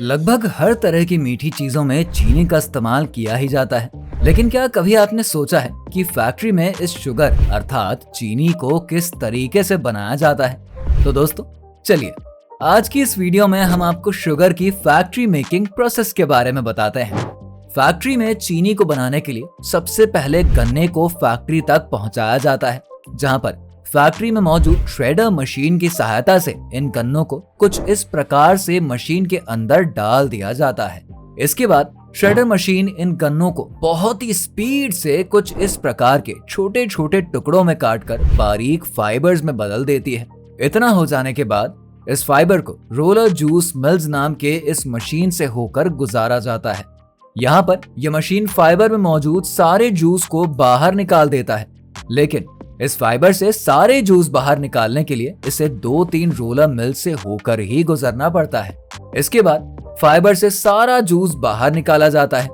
लगभग हर तरह की मीठी चीजों में चीनी का इस्तेमाल किया ही जाता है, लेकिन क्या कभी आपने सोचा है कि फैक्ट्री में इस शुगर अर्थात चीनी को किस तरीके से बनाया जाता है? तो दोस्तों चलिए आज की इस वीडियो में हम आपको शुगर की फैक्ट्री मेकिंग प्रोसेस के बारे में बताते हैं। फैक्ट्री में चीनी को बनाने के लिए सबसे पहले गन्ने को फैक्ट्री तक पहुंचाया जाता है, जहां पर फैक्ट्री में मौजूद श्रेडर मशीन की सहायता से इन गन्नों को कुछ इस प्रकार से मशीन के अंदर डाल दिया जाता है। इसके बाद श्रेडर मशीन इन गन्नों को बहुत ही स्पीड से कुछ इस प्रकार के छोटे छोटे टुकड़ों में काटकर बारीक फाइबर्स में बदल देती है। इतना हो जाने के बाद इस फाइबर को रोलर जूस मिल्स नाम के इस मशीन से होकर गुजारा जाता है। यहाँ पर यह मशीन फाइबर में मौजूद सारे जूस को बाहर निकाल देता है, लेकिन इस फाइबर से सारे जूस बाहर निकालने के लिए इसे 2-3 रोलर मिल से होकर ही गुजरना पड़ता है। इसके बाद फाइबर से सारा जूस बाहर निकाला जाता है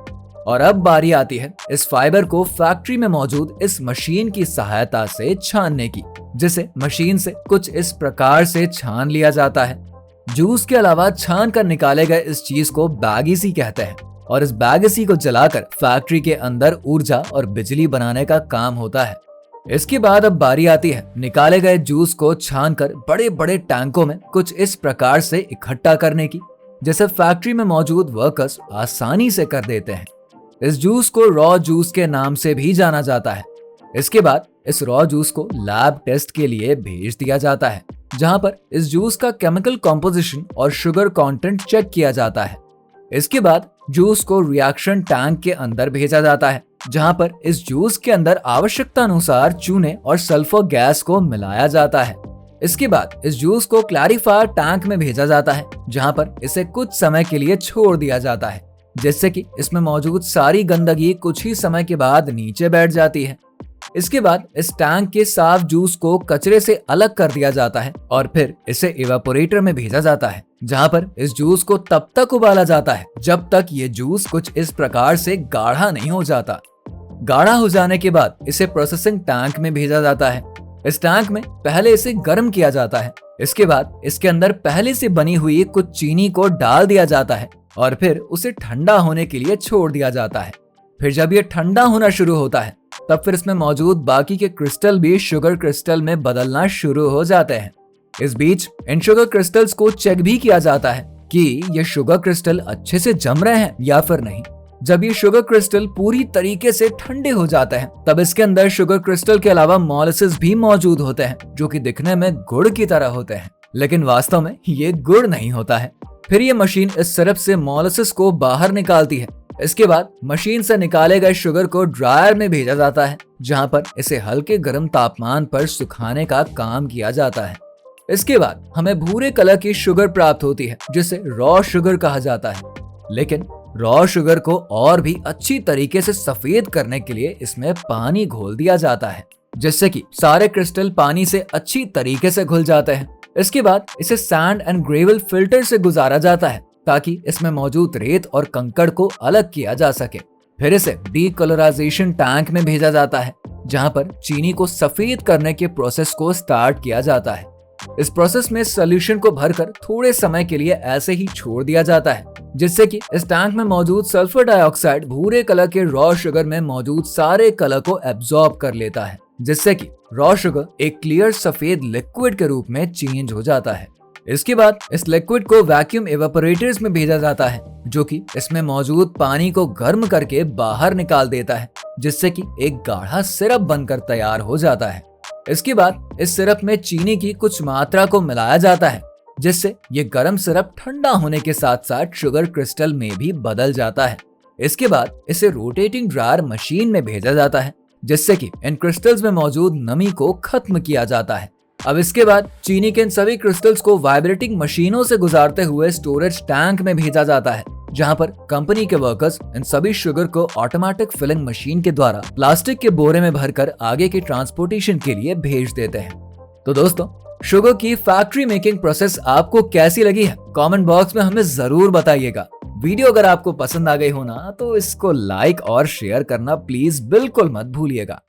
और अब बारी आती है इस फाइबर को फैक्ट्री में मौजूद इस मशीन की सहायता से छानने की, जिसे मशीन से कुछ इस प्रकार से छान लिया जाता है। जूस के अलावा छान कर निकाले गए इस चीज को बैगेसी कहते हैं और इस बैगेसी को जलाकर फैक्ट्री के अंदर ऊर्जा और बिजली बनाने का काम होता है। इसके बाद अब बारी आती है निकाले गए जूस को छानकर बड़े बड़े टैंकों में कुछ इस प्रकार से इकट्ठा करने की, जैसे फैक्ट्री में मौजूद वर्कर्स आसानी से कर देते हैं। इस जूस को रॉ जूस के नाम से भी जाना जाता है। इसके बाद इस रॉ जूस को लैब टेस्ट के लिए भेज दिया जाता है, जहां पर इस जूस का केमिकल कॉम्पोजिशन और शुगर कंटेंट चेक किया जाता है। इसके बाद जूस को रिएक्शन टैंक के अंदर भेजा जाता है, जहां पर इस जूस के अंदर आवश्यकता अनुसार चूने और सल्फर गैस को मिलाया जाता है। इसके बाद इस जूस को क्लैरिफायर टैंक में भेजा जाता है, जहां पर इसे कुछ समय के लिए छोड़ दिया जाता है, जिससे कि इसमें मौजूद सारी गंदगी कुछ ही समय के बाद नीचे बैठ जाती है। इसके बाद इस टैंक के साफ जूस को कचरे से अलग कर दिया जाता है और फिर इसे इवेपोरेटर में भेजा जाता है, जहां पर इस जूस को तब तक उबाला जाता है जब तक ये जूस कुछ इस प्रकार से गाढ़ा नहीं हो जाता। गाढ़ा हो जाने के बाद इसे प्रोसेसिंग टैंक में भेजा जाता है। इस टैंक में पहले इसे गर्म किया जाता है। इसके बाद इसके अंदर पहले से बनी हुई कुछ चीनी को डाल दिया जाता है और फिर उसे ठंडा होने के लिए छोड़ दिया जाता है। फिर जब ये ठंडा होना शुरू होता है तब फिर इसमें मौजूद बाकी के क्रिस्टल भी शुगर क्रिस्टल में बदलना शुरू हो जाते हैं। इस बीच इन शुगर क्रिस्टल्स को चेक भी किया जाता है कि ये शुगर क्रिस्टल अच्छे से जम रहे हैं या फिर नहीं। जब ये शुगर क्रिस्टल पूरी तरीके से ठंडे हो जाते हैं तब इसके अंदर शुगर क्रिस्टल के अलावा मॉलिसेस भी मौजूद होते हैं, जो कि दिखने में गुड़ की तरह होते हैं, लेकिन वास्तव में ये गुड़ नहीं होता है। फिर ये मशीन इस सिरप से मॉलिसेस को बाहर निकालती है। इसके बाद मशीन से निकाले गए शुगर को ड्रायर में भेजा जाता है, जहां पर इसे हल्के गर्म तापमान पर सुखाने का काम किया जाता है। इसके बाद हमें भूरे कलर की शुगर प्राप्त होती है, जिसे रॉ शुगर कहा जाता है। लेकिन रॉ शुगर को और भी अच्छी तरीके से सफेद करने के लिए इसमें पानी घोल दिया जाता है, जिससे कि सारे क्रिस्टल पानी से अच्छी तरीके से घुल जाते हैं। इसके बाद इसे सैंड एंड ग्रेवल फिल्टर से गुजारा जाता है ताकि इसमें मौजूद रेत और कंकड़ को अलग किया जा सके। फिर इसे डीकलराइजेशन टैंक में भेजा जाता है, जहां पर चीनी को सफेद करने के प्रोसेस को स्टार्ट किया जाता है। इस प्रोसेस में सॉल्यूशन को भरकर थोड़े समय के लिए ऐसे ही छोड़ दिया जाता है, जिससे कि इस टैंक में मौजूद सल्फर डाइऑक्साइड भूरे कलर के रॉ शुगर में मौजूद सारे कलर को एब्जॉर्ब कर लेता है, जिससे कि रॉ शुगर एक क्लियर सफेद लिक्विड के रूप में चेंज हो जाता है। इसके बाद इस लिक्विड को वैक्यूम इवेपोरेटर्स में भेजा जाता है, जो कि इसमें मौजूद पानी को गर्म करके बाहर निकाल देता है, जिससे कि एक गाढ़ा सिरप बनकर तैयार हो जाता है। इसके बाद इस सिरप में चीनी की कुछ मात्रा को मिलाया जाता है, जिससे ये गर्म सिरप ठंडा होने के साथ साथ शुगर क्रिस्टल में भी बदल जाता है। इसके बाद इसे रोटेटिंग ड्रायर मशीन में भेजा जाता है, जिससे कि इन क्रिस्टल्स में मौजूद नमी को खत्म किया जाता है। अब इसके बाद चीनी के इन सभी क्रिस्टल्स को वाइब्रेटिंग मशीनों से गुजारते हुए स्टोरेज टैंक में भेजा जाता है, जहां पर कंपनी के वर्कर्स इन सभी शुगर को ऑटोमेटिक फिलिंग मशीन के द्वारा प्लास्टिक के बोरे में भरकर आगे के ट्रांसपोर्टेशन के लिए भेज देते हैं। तो दोस्तों, शुगर की फैक्ट्री मेकिंग प्रोसेस आपको कैसी लगी है? कमेंट बॉक्स में हमें जरूर बताइएगा। वीडियो अगर आपको पसंद आ गई हो ना तो इसको लाइक और शेयर करना प्लीज बिल्कुल मत भूलिएगा।